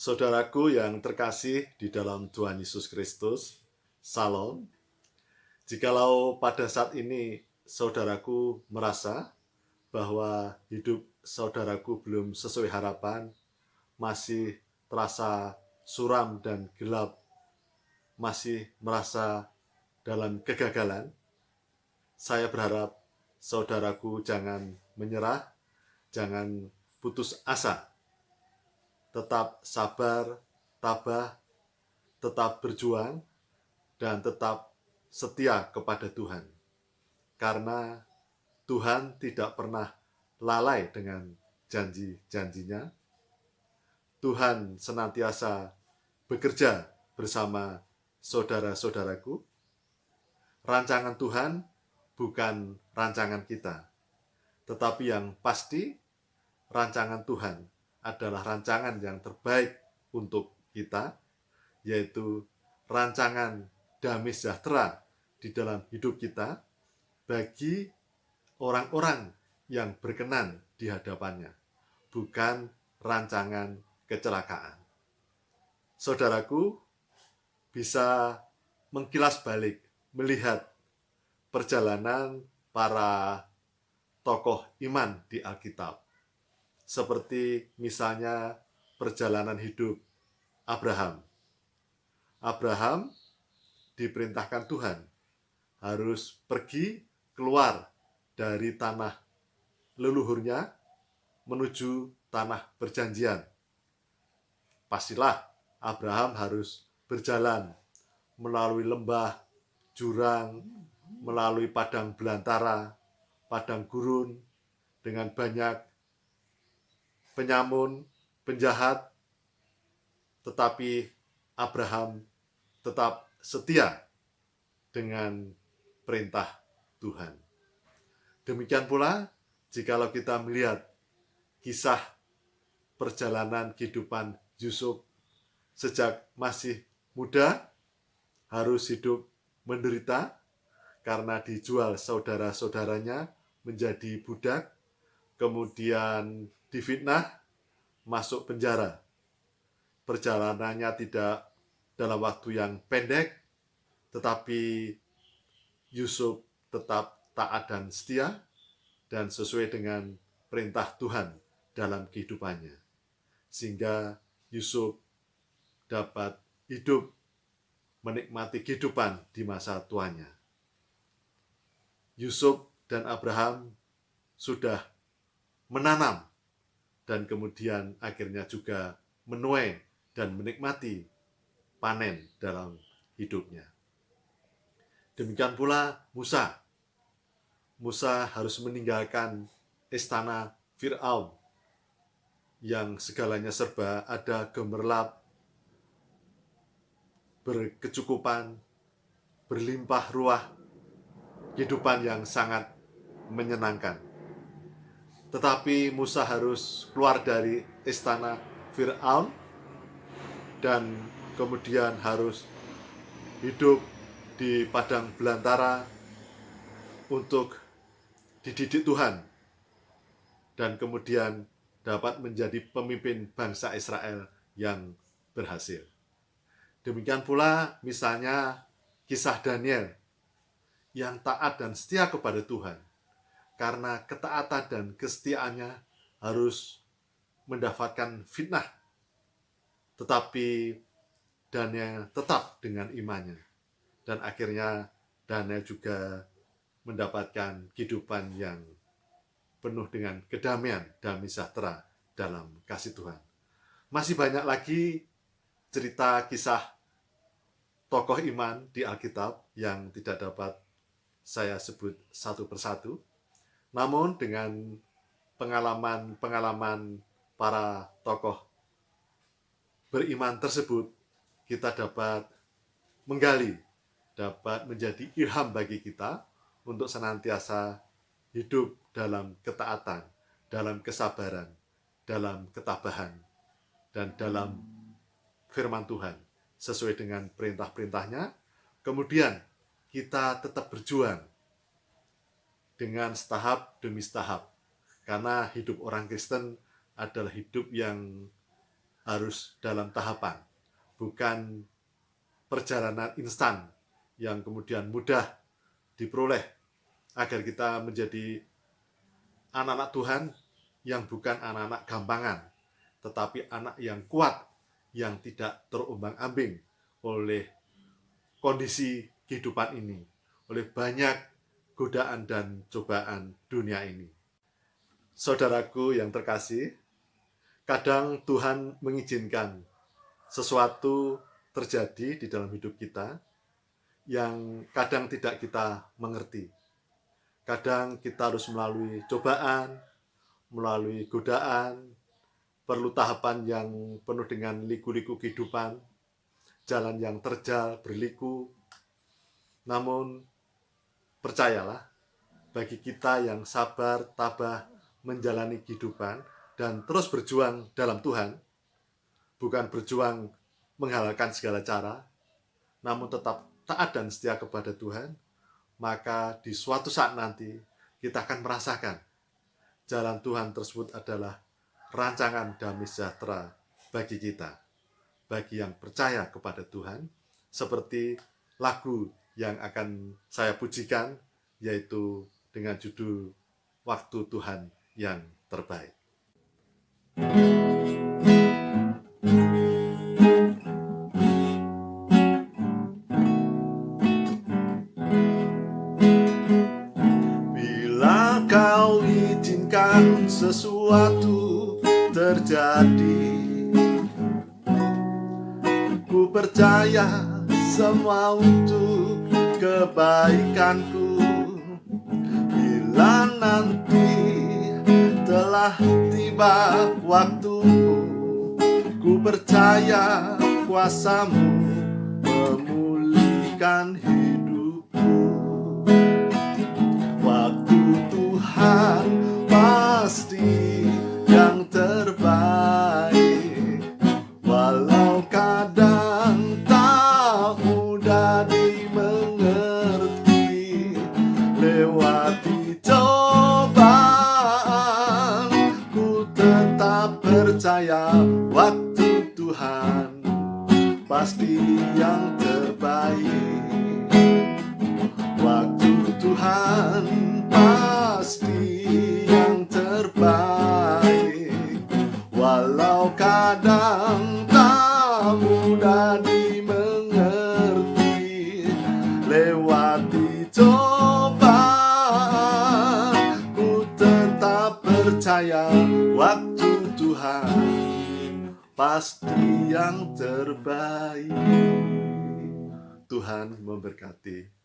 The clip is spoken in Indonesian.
Saudaraku yang terkasih di dalam Tuhan Yesus Kristus, Salam. Jikalau pada saat ini saudaraku merasa bahwa hidup saudaraku belum sesuai harapan, masih terasa suram dan gelap, masih merasa dalam kegagalan, saya berharap saudaraku jangan menyerah, jangan putus asa. Tetap sabar, tabah, tetap berjuang, dan tetap setia kepada Tuhan. Karena Tuhan tidak pernah lalai dengan janji-janjinya. Tuhan senantiasa bekerja bersama saudara-saudaraku. Rancangan Tuhan bukan rancangan kita, tetapi yang pasti rancangan Tuhan adalah rancangan yang terbaik untuk kita, yaitu rancangan damai sejahtera di dalam hidup kita bagi orang-orang yang berkenan di hadapannya, bukan rancangan kecelakaan. Saudaraku bisa mengkilas balik, melihat perjalanan para tokoh iman di Alkitab. Seperti misalnya perjalanan hidup Abraham. Abraham diperintahkan Tuhan harus pergi keluar dari tanah leluhurnya menuju tanah perjanjian. Pastilah Abraham harus berjalan melalui lembah, jurang, melalui padang belantara, padang gurun, dengan banyak penyamun, penjahat, tetapi Abraham tetap setia dengan perintah Tuhan. Demikian pula jikalau kita melihat kisah perjalanan kehidupan Yusuf sejak masih muda, harus hidup menderita karena dijual saudara-saudaranya menjadi budak, kemudian difitnah, masuk penjara. Perjalanannya tidak dalam waktu yang pendek, tetapi Yusuf tetap taat dan setia dan sesuai dengan perintah Tuhan dalam kehidupannya. Sehingga Yusuf dapat hidup menikmati kehidupan di masa tuanya. Yusuf dan Abraham sudah menanam dan kemudian akhirnya juga menuai dan menikmati panen dalam hidupnya. Demikian pula Musa. Musa harus meninggalkan istana Fir'aun yang segalanya serba ada, gemerlap, berkecukupan, berlimpah ruah, kehidupan yang sangat menyenangkan. Tetapi Musa harus keluar dari istana Fir'aun dan kemudian harus hidup di padang belantara untuk dididik Tuhan dan kemudian dapat menjadi pemimpin bangsa Israel yang berhasil. Demikian pula misalnya kisah Daniel yang taat dan setia kepada Tuhan. Karena ketaatan dan kesetiaannya harus mendapatkan fitnah. Tetapi Daniel tetap dengan imannya. Dan akhirnya Daniel juga mendapatkan kehidupan yang penuh dengan kedamaian dan sejahtera dalam kasih Tuhan. Masih banyak lagi cerita kisah tokoh iman di Alkitab yang tidak dapat saya sebut satu persatu. Namun dengan pengalaman-pengalaman para tokoh beriman tersebut, kita dapat menggali, dapat menjadi ilham bagi kita untuk senantiasa hidup dalam ketaatan, dalam kesabaran, dalam ketabahan, dan dalam firman Tuhan sesuai dengan perintah-perintahnya. Kemudian kita tetap berjuang dengan setahap demi setahap, karena hidup orang Kristen adalah hidup yang harus dalam tahapan, bukan perjalanan instan yang kemudian mudah diperoleh, agar kita menjadi anak-anak Tuhan yang bukan anak-anak gampangan, tetapi anak yang kuat, yang tidak terombang-ambing oleh kondisi kehidupan ini, oleh banyak godaan dan cobaan dunia ini. Saudaraku yang terkasih, kadang Tuhan mengizinkan sesuatu terjadi di dalam hidup kita yang kadang tidak kita mengerti. Kadang kita harus melalui cobaan, melalui godaan, perlu tahapan yang penuh dengan liku-liku kehidupan, jalan yang terjal, berliku. Namun, percayalah, bagi kita yang sabar, tabah, menjalani kehidupan, dan terus berjuang dalam Tuhan, bukan berjuang menghalalkan segala cara, namun tetap taat dan setia kepada Tuhan, maka di suatu saat nanti kita akan merasakan jalan Tuhan tersebut adalah rancangan damai sejahtera bagi kita, bagi yang percaya kepada Tuhan, seperti lagu yang akan saya pujikan, yaitu dengan judul Waktu Tuhan yang Terbaik. Bila Kau izinkan sesuatu terjadi, ku percaya semua untuk kebaikanku. Bila nanti telah tiba waktumu, ku percaya kuasa-Mu memulihkan hidupku. Waktu Tuhan pasti yang terbaik, walau kadang tak mudah dimengerti. Lewati cobaan, ku tetap percaya waktu Tuhan pasti yang terbaik. Waktu Tuhan pasti yang terbaik, walau kadang tak mudah dimengerti. Lewati cobaan, ku tetap percaya waktu Tuhan pasti yang terbaik. Tuhan memberkati.